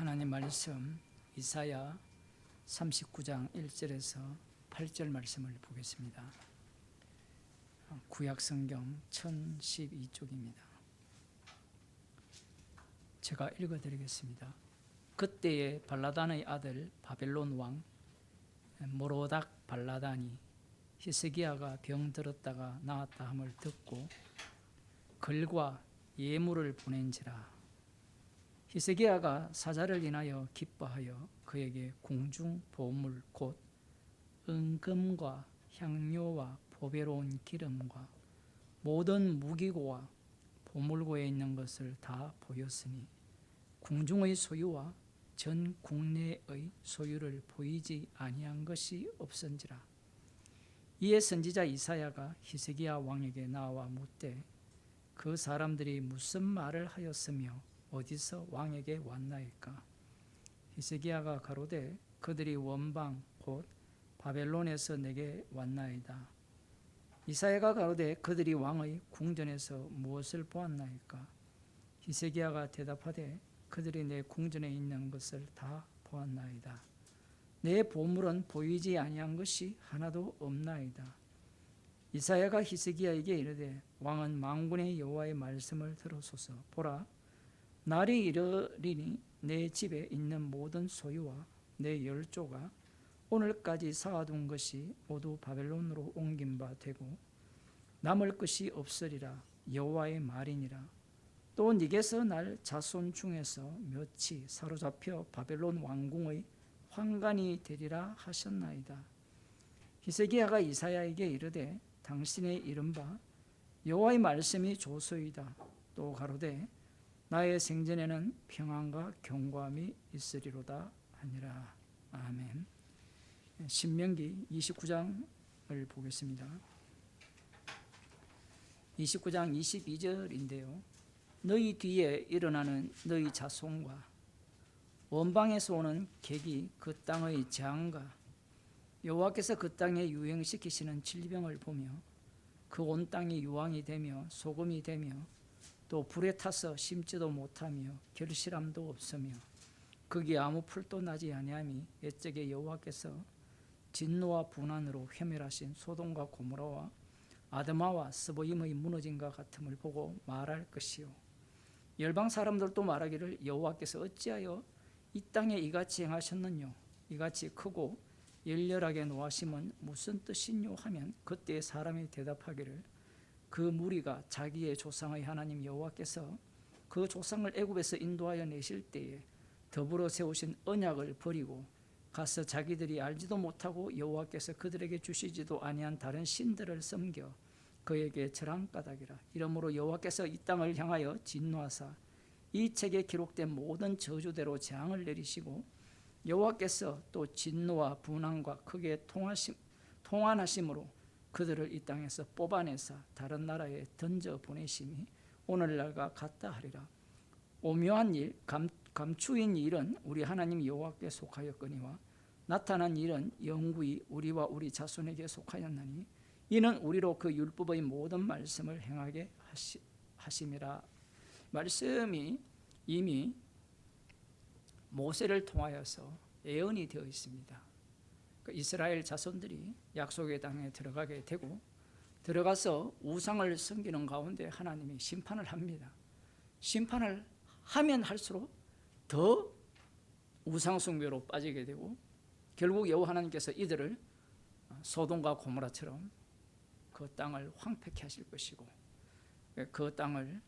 하나님 말씀 이사야 39장 1절에서 8절 말씀을 보겠습니다. 구약성경 1012쪽입니다. 제가 읽어드리겠습니다. 그때에 발라단의 아들 바벨론 왕 모로닥 발라단이 히스기야가 병들었다가 나았다 함을 듣고 글과 예물을 보낸지라. 히스기야가 사자를 인하여 기뻐하여 그에게 궁중 보물 곧 은금과 향료와 보배로운 기름과 모든 무기고와 보물고에 있는 것을 다 보였으니 궁중의 소유와 전 국내의 소유를 보이지 아니한 것이 없은지라. 이에 선지자 이사야가 히스기야 왕에게 나와 묻되 그 사람들이 무슨 말을 하였으며 어디서 왕에게 왔나이까? 히스기야가 가로되 그들이 원방 곧 바벨론에서 내게 왔나이다. 이사야가 가로되 그들이 왕의 궁전에서 무엇을 보았나이까? 히스기야가 대답하되 그들이 내 궁전에 있는 것을 다 보았나이다. 내 보물은 보이지 아니한 것이 하나도 없나이다. 이사야가 히스기야에게 이르되 왕은 만군의 여호와의 말씀을 들으소서. 보라, 날이 이르리니 내 집에 있는 모든 소유와 내 열조가 오늘까지 쌓아둔 것이 모두 바벨론으로 옮긴 바 되고 남을 것이 없으리라. 여호와의 말이니라. 또 네게서 날 자손 중에서 몇이 사로잡혀 바벨론 왕궁의 환관이 되리라 하셨나이다. 히스기야가 이사야에게 이르되 당신의 이른바 여호와의 말씀이 조소이다. 또 가로되 나의 생전에는 평안과 경고함이 있으리로다 하니라. 아멘. 신명기 29장을 보겠습니다. 29장 22절인데요. 너희 뒤에 일어나는 너희 자손과 원방에서 오는 객이 그 땅의 재앙과 여호와께서 그 땅에 유행시키시는 질병을 보며 그 온 땅이 유황이 되며 소금이 되며 또 불에 타서 심지도 못하며 결실함도 없으며 거기 아무 풀도 나지 아니함이 옛적에 여호와께서 진노와 분한으로 회멸하신 소돔과 고모라와 아드마와 스보임의 무너짐과 같음을 보고 말할 것이요. 열방 사람들도 말하기를 여호와께서 어찌하여 이 땅에 이같이 행하셨느뇨? 이같이 크고 열렬하게 노하심은 무슨 뜻이뇨? 하면 그때 사람이 대답하기를 그 무리가 자기의 조상의 하나님 여호와께서 그 조상을 애굽에서 인도하여 내실 때에 더불어 세우신 언약을 버리고 가서 자기들이 알지도 못하고 여호와께서 그들에게 주시지도 아니한 다른 신들을 섬겨 그에게 절한 까닭이라. 이러므로 여호와께서 이 땅을 향하여 진노하사 이 책에 기록된 모든 저주대로 재앙을 내리시고 여호와께서 또 진노와 분한과 크게 통한하심으로 그들을 이 땅에서 뽑아내사 다른 나라에 던져 보내심이 오늘날과 같다 하리라. 오묘한 일, 감추인 일은 우리 하나님 여호와께 속하였거니와 나타난 일은 영구히 우리와 우리 자손에게 속하였나니 이는 우리로 그 율법의 모든 말씀을 행하게 하심이라. 말씀이 이미 모세를 통하여서 예언이 되어 있습니다. 이스라엘 자손들이 약속의 땅에 들어가게 되고 들어가서 우상을 섬기는 가운데 하나님이 심판을 합니다. 심판을 하면 할수록 더 우상 숭배로 빠지게 되고 결국 여호와 하나님께서 이들을 소돔과 고모라처럼 그 땅을 황폐케 하실 것이고 그 땅을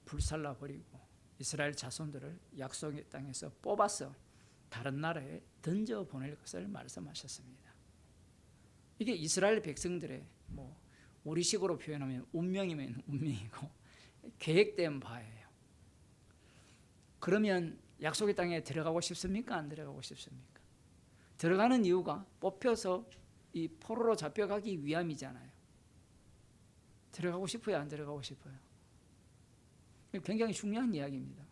불살라 버리고 이스라엘 자손들을 약속의 땅에서 뽑아서 다른 나라에 던져 보낼 것을 말씀하셨습니다. 이게 이스라엘 백성들의 우리식으로 표현하면 운명이면 운명이고 계획된 바예요. 그러면 약속의 땅에 들어가고 싶습니까? 안 들어가고 싶습니까? 들어가는 이유가 뽑혀서 이 포로로 잡혀가기 위함이잖아요. 들어가고 싶어요? 안 들어가고 싶어요? 굉장히 중요한 이야기입니다.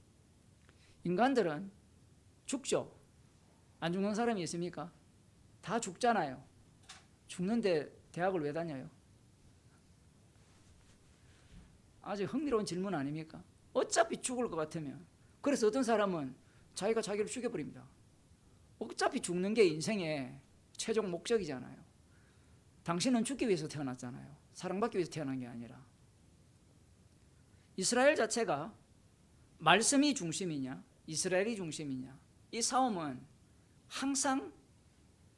인간들은 죽죠. 안 죽는 사람이 있습니까? 다 죽잖아요. 죽는데 대학을 왜 다녀요? 아주 흥미로운 질문 아닙니까? 어차피 죽을 것 같으면. 그래서 어떤 사람은 자기가 자기를 죽여버립니다. 어차피 죽는 게 인생의 최종 목적이잖아요. 당신은 죽기 위해서 태어났잖아요. 사랑받기 위해서 태어난 게 아니라. 이스라엘 자체가 말씀이 중심이냐 이스라엘이 중심이냐, 이 싸움은 항상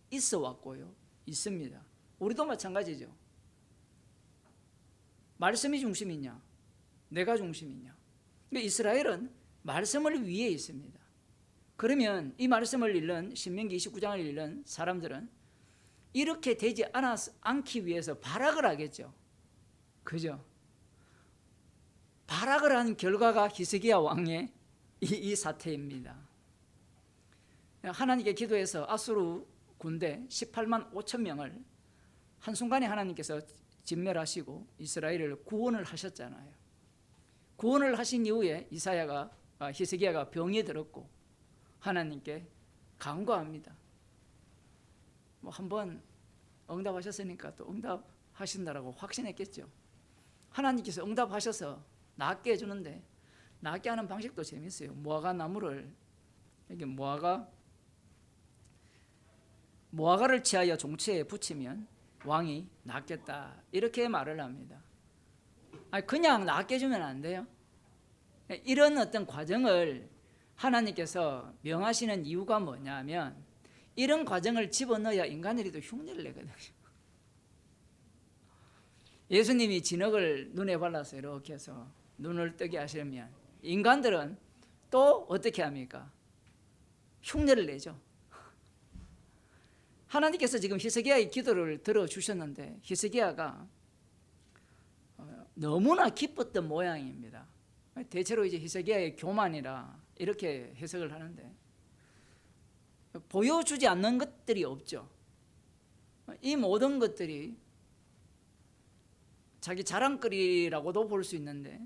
있어 왔고요, 있습니다. 우리도 마찬가지죠. 말씀이 중심이냐 내가 중심이냐. 그러니까 이스라엘은 말씀을 위에 있습니다. 그러면 이 말씀을 읽는 신명기 29장을 읽는 사람들은 이렇게 되지 않기 위해서 발악을 하겠죠. 그죠? 발악을 한 결과가 히스기야 왕의 이 사태입니다. 하나님께 기도해서 아수르 군대 18만 5천 명을 한순간에 하나님께서 진멸하시고 이스라엘을 구원을 하셨잖아요. 구원을 하신 이후에 히스기야가 병이 들었고 하나님께 간구합니다. 한번 응답하셨으니까 또 응답하신다라고 확신했겠죠. 하나님께서 응답하셔서 낫게 해주는데, 낫게 하는 방식도 재밌어요. 무화과 나무를, 이게 무화과를 치하여 종치에 붙이면 왕이 낫겠다, 이렇게 말을 합니다. 그냥 낫게 해주면 안 돼요. 이런 어떤 과정을 하나님께서 명하시는 이유가 뭐냐면, 이런 과정을 집어넣어야 인간들이 흉내를 내거든요. 예수님이 진흙을 눈에 발라서 이렇게 해서 눈을 뜨게 하시면 인간들은 또 어떻게 합니까? 흉내를 내죠. 하나님께서 지금 히스기야의 기도를 들어주셨는데 히스기야가 너무나 기뻤던 모양입니다. 대체로 이제 히스기야의 교만이라 이렇게 해석을 하는데, 보여주지 않는 것들이 없죠. 이 모든 것들이 자기 자랑거리라고도 볼 수 있는데,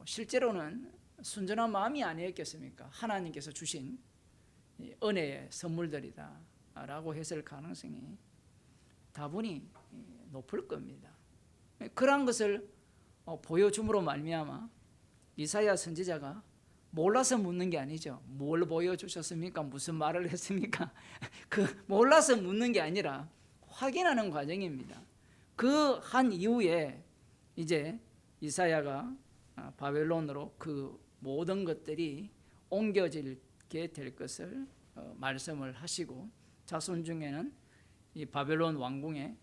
실제로는 순전한 마음이 아니었겠습니까? 하나님께서 주신 은혜의 선물들이다 라고 했을 가능성이 다분히 높을 겁니다. 그러한 것을 보여줌으로 말미암아 이사야 선지자가 몰라서 묻는 게 아니죠. 뭘 보여주셨습니까? 무슨 말을 했습니까? 몰라서 묻는 게 아니라 확인하는 과정입니다. 그 한 이후에 이제 이사야가 바벨론으로 그 모든 것들이 옮겨지게 될 것을 말씀을 하시고, 자손 중에는 이 바벨론 왕궁의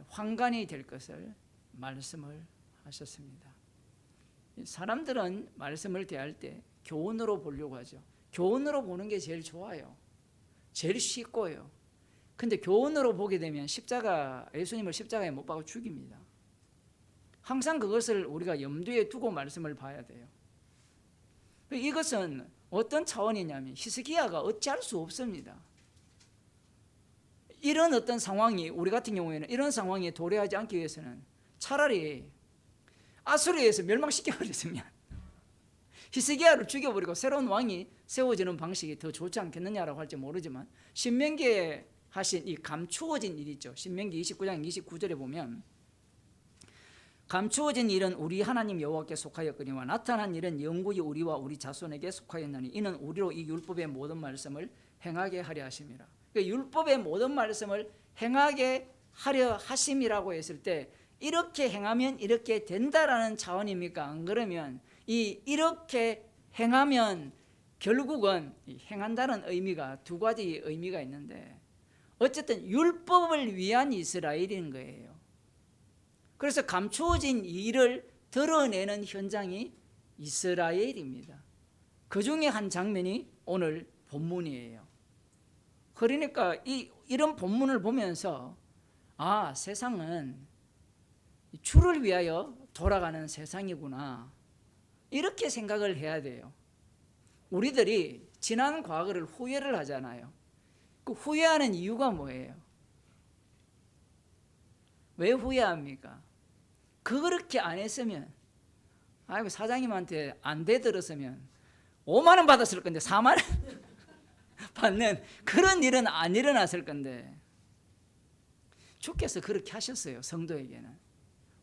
황관이 될 것을 말씀을 하셨습니다. 사람들은 말씀을 대할 때 교훈으로 보려고 하죠. 교훈으로 보는 게 제일 좋아요. 제일 쉽고요. 근데 교훈으로 보게 되면 예수님을 십자가에 못 박아 죽입니다. 항상 그것을 우리가 염두에 두고 말씀을 봐야 돼요. 이것은 어떤 차원이냐면, 히스기야가 어찌할 수 없습니다. 이런 어떤 상황이, 우리 같은 경우에는 이런 상황에 도래하지 않기 위해서는 차라리 아수르에서 멸망시켜버렸으면 히스기야를 죽여버리고 새로운 왕이 세워지는 방식이 더 좋지 않겠느냐라고 할지 모르지만, 신명기에 하신 이 감추어진 일 있죠. 신명기 29장 29절에 보면, 감추어진 일은 우리 하나님 여호와께 속하였거니와 나타난 일은 영구히 우리와 우리 자손에게 속하였나니 이는 우리로 이 율법의 모든 말씀을 행하게 하려 하심이라. 그러니까 율법의 모든 말씀을 행하게 하려 하심이라고 했을 때, 이렇게 행하면 이렇게 된다라는 차원입니까? 안 그러면 이렇게 행하면 결국은 행한다는 의미가 두 가지 의미가 있는데, 어쨌든 율법을 위한 이스라엘인 거예요. 그래서 감추어진 일을 드러내는 현장이 이스라엘입니다. 그 중에 한 장면이 오늘 본문이에요. 그러니까 이런 본문을 보면서, 세상은 주를 위하여 돌아가는 세상이구나, 이렇게 생각을 해야 돼요. 우리들이 지난 과거를 후회를 하잖아요. 그 후회하는 이유가 뭐예요? 왜 후회합니까? 그렇게 안 했으면, 사장님한테 안 대들었으면 5만 원 받았을 건데 4만 원 받는 그런 일은 안 일어났을 건데, 주께서 그렇게 하셨어요. 성도에게는.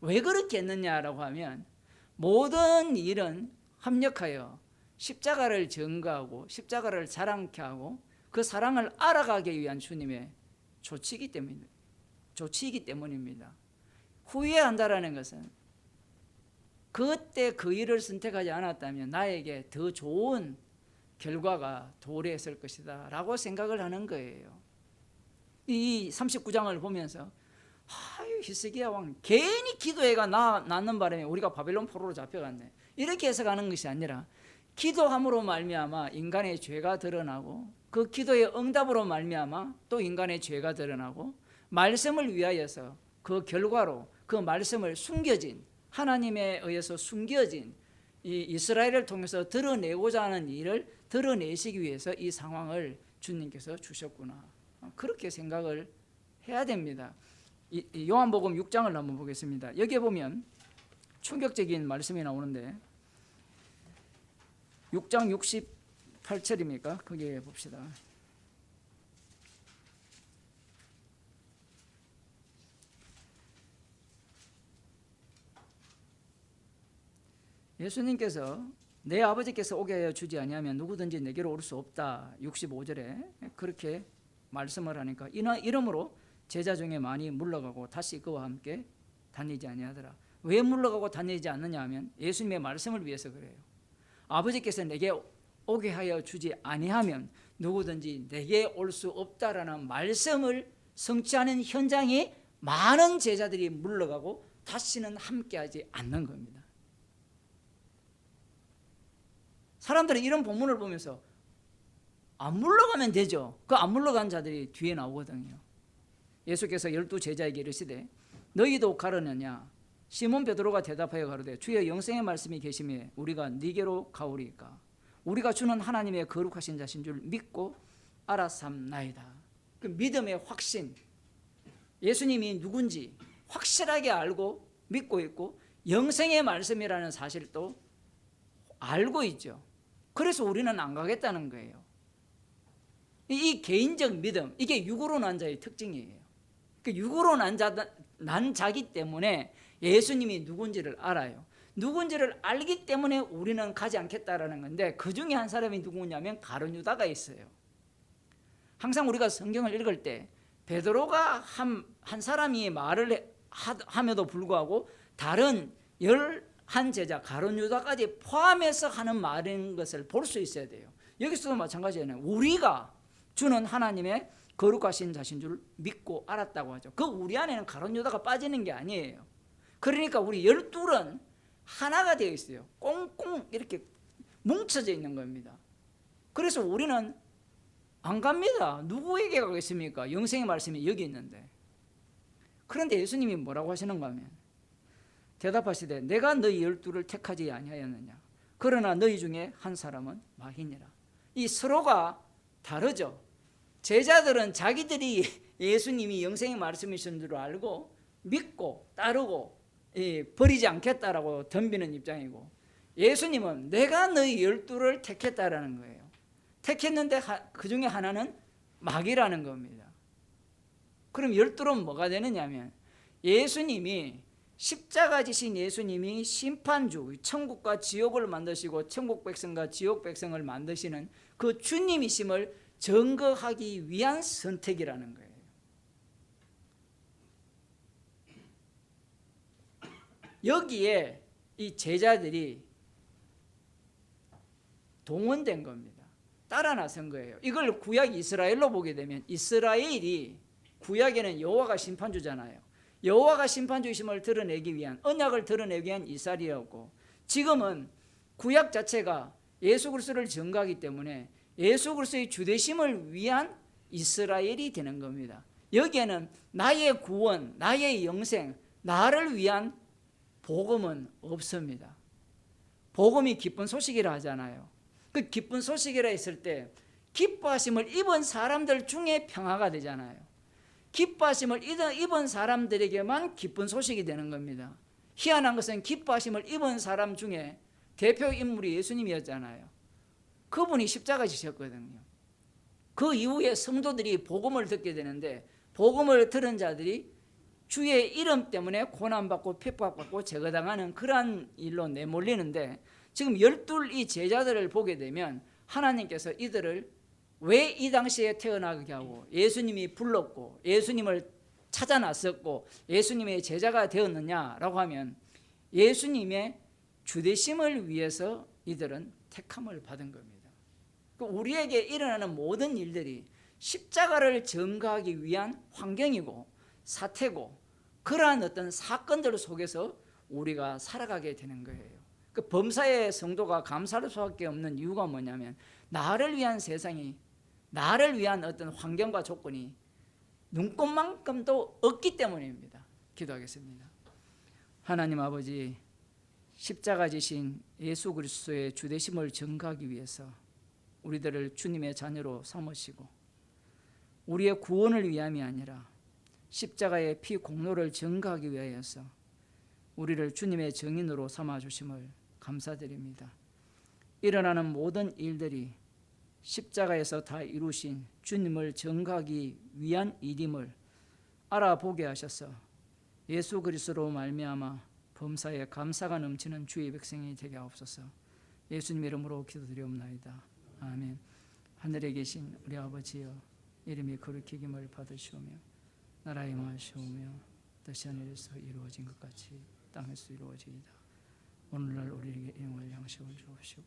왜 그렇게 했느냐라고 하면, 모든 일은 합력하여 십자가를 증거하고 십자가를 자랑케 하고 그 사랑을 알아가기 위한 주님의 조치이기 때문입니다. 후회한다라는 것은 그때 그 일을 선택하지 않았다면 나에게 더 좋은 결과가 도래했을 것이다 라고 생각을 하는 거예요. 이 39장을 보면서 히스기야 왕 괜히 기도회가 낳는 바람에 우리가 바벨론 포로로 잡혀갔네, 이렇게 해석하는 것이 아니라 기도함으로 말미암아 인간의 죄가 드러나고 그 기도의 응답으로 말미암아 또 인간의 죄가 드러나고 말씀을 위하여서 그 결과로 그 말씀을 숨겨진, 하나님에 의해서 숨겨진 이 이스라엘을 통해서 드러내고자 하는 일을 드러내시기 위해서 이 상황을 주님께서 주셨구나, 그렇게 생각을 해야 됩니다. 요한복음 6장을 한번 보겠습니다. 여기에 보면 충격적인 말씀이 나오는데 6장 68절입니까? 거기에 봅시다. 예수님께서 내 아버지께서 오게 하여 주지 아니하면 누구든지 내게로 올 수 없다, 65절에 그렇게 말씀을 하니까 이러므로 제자 중에 많이 물러가고 다시 그와 함께 다니지 아니하더라. 왜 물러가고 다니지 않느냐 하면 예수님의 말씀을 위해서 그래요. 아버지께서 내게 오게 하여 주지 아니하면 누구든지 내게 올 수 없다라는 말씀을 성취하는 현장에 많은 제자들이 물러가고 다시는 함께하지 않는 겁니다. 사람들은 이런 본문을 보면서 안 물러가면 되죠. 그 안 물러간 자들이 뒤에 나오거든요. 예수께서 12 제자에게 이르시되 너희도 가려느냐? 시몬 베드로가 대답하여 가로되 주여 영생의 말씀이 계시매 우리가 네게로 가오리이까? 우리가 주는 하나님의 거룩하신 자신 줄 믿고 알았삼나이다. 그 믿음의 확신, 예수님이 누군지 확실하게 알고 믿고 있고 영생의 말씀이라는 사실도 알고 있죠. 그래서 우리는 안 가겠다는 거예요. 이 개인적 믿음, 이게 육으로 난 자의 특징이에요. 그 육으로 난 자기 때문에 예수님이 누군지를 알아요. 누군지를 알기 때문에 우리는 가지 않겠다라는 건데, 그 중에 한 사람이 누구냐면 가룟 유다가 있어요. 항상 우리가 성경을 읽을 때 베드로가 한 사람이 말을 함에도 불구하고 다른 11 제자 가룟 유다까지 포함해서 하는 말인 것을 볼 수 있어야 돼요. 여기서도 마찬가지예요. 우리가 주는 하나님의 거룩하신 자신 줄 믿고 알았다고 하죠. 그 우리 안에는 가룟 유다가 빠지는 게 아니에요. 그러니까 우리 12은 하나가 되어 있어요. 꽁꽁 이렇게 뭉쳐져 있는 겁니다. 그래서 우리는 안 갑니다. 누구에게 가겠습니까? 영생의 말씀이 여기 있는데. 그런데 예수님이 뭐라고 하시는가 하면 대답하시되 내가 너희 12를 택하지 아니하였느냐? 그러나 너희 중에 한 사람은 마귀니라. 이 서로가 다르죠. 제자들은 자기들이 예수님이 영생의 말씀이신 줄 알고 믿고 따르고 버리지 않겠다라고 덤비는 입장이고, 예수님은 내가 너희 12를 택했다라는 거예요. 택했는데 그 중에 하나는 마귀라는 겁니다. 그럼 12는 뭐가 되느냐 하면 예수님이 십자가 지신 예수님이 심판주, 천국과 지옥을 만드시고 천국 백성과 지옥 백성을 만드시는 그 주님이심을 증거하기 위한 선택이라는 거예요. 여기에 이 제자들이 동원된 겁니다. 따라 나선 거예요. 이걸 구약 이스라엘로 보게 되면 이스라엘이 구약에는 여호와가 심판주잖아요. 여호와가 심판주이심을 드러내기 위한, 언약을 드러내기 위한 이스라엘이었고, 지금은 구약 자체가 예수 그리스도를 증거하기 때문에 예수 그리스도의 주되심을 위한 이스라엘이 되는 겁니다. 여기에는 나의 구원, 나의 영생, 나를 위한 복음은 없습니다. 복음이 기쁜 소식이라 하잖아요. 그 기쁜 소식이라 했을 때 기뻐하심을 입은 사람들 중에 평화가 되잖아요. 기뻐하심을 입은 사람들에게만 기쁜 소식이 되는 겁니다. 희한한 것은 기뻐하심을 입은 사람 중에 대표 인물이 예수님이었잖아요. 그분이 십자가 지셨거든요. 그 이후에 성도들이 복음을 듣게 되는데, 복음을 들은 자들이 주의 이름 때문에 고난받고 핍박받고 제거당하는 그러한 일로 내몰리는데, 지금 12 이 제자들을 보게 되면 하나님께서 이들을 왜 이 당시에 태어나게 하고 예수님이 불렀고 예수님을 찾아 나섰고 예수님의 제자가 되었느냐라고 하면 예수님의 주되심을 위해서 이들은 택함을 받은 겁니다. 우리에게 일어나는 모든 일들이 십자가를 전가하기 위한 환경이고 사태고 그러한 어떤 사건들 속에서 우리가 살아가게 되는 거예요. 그 범사의 성도가 감사할 수밖에 없는 이유가 뭐냐면 나를 위한 세상이 나를 위한 어떤 환경과 조건이 눈꼽만큼도 없기 때문입니다. 기도하겠습니다. 하나님 아버지, 십자가 지신 예수 그리스도의 주되심을 전가하기 위해서 우리들을 주님의 자녀로 삼으시고 우리의 구원을 위함이 아니라 십자가의 피 공로를 전가하기 위하여서 우리를 주님의 증인으로 삼아주심을 감사드립니다. 일어나는 모든 일들이 십자가에서 다 이루신 주님을 전가하기 위한 일임을 알아보게 하셔서 예수 그리스도로 말미암아 범사에 감사가 넘치는 주의 백성이 되게 하옵소서. 예수님 이름으로 기도드리옵나이다. 아멘. 하늘에 계신 우리 아버지여, 이름이 거룩히 여김을 받으시오며 나라의 임하시오며 뜻이 하늘에서 이루어진 것 같이 땅에서 이루어지이다. 오늘날 우리에게 일용할 양식을 주옵시고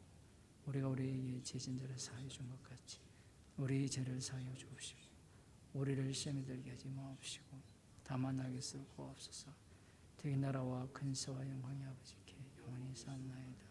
우리가 우리에게 죄진자를 사하여 준 것 같이 우리 죄를 사하여 주옵시고 우리를 시험에 들게 하지 마옵시고 다만 악에서 구하옵소서. 되게 나라와 근세와 영광이 아버지께 영원히 사옵나이다.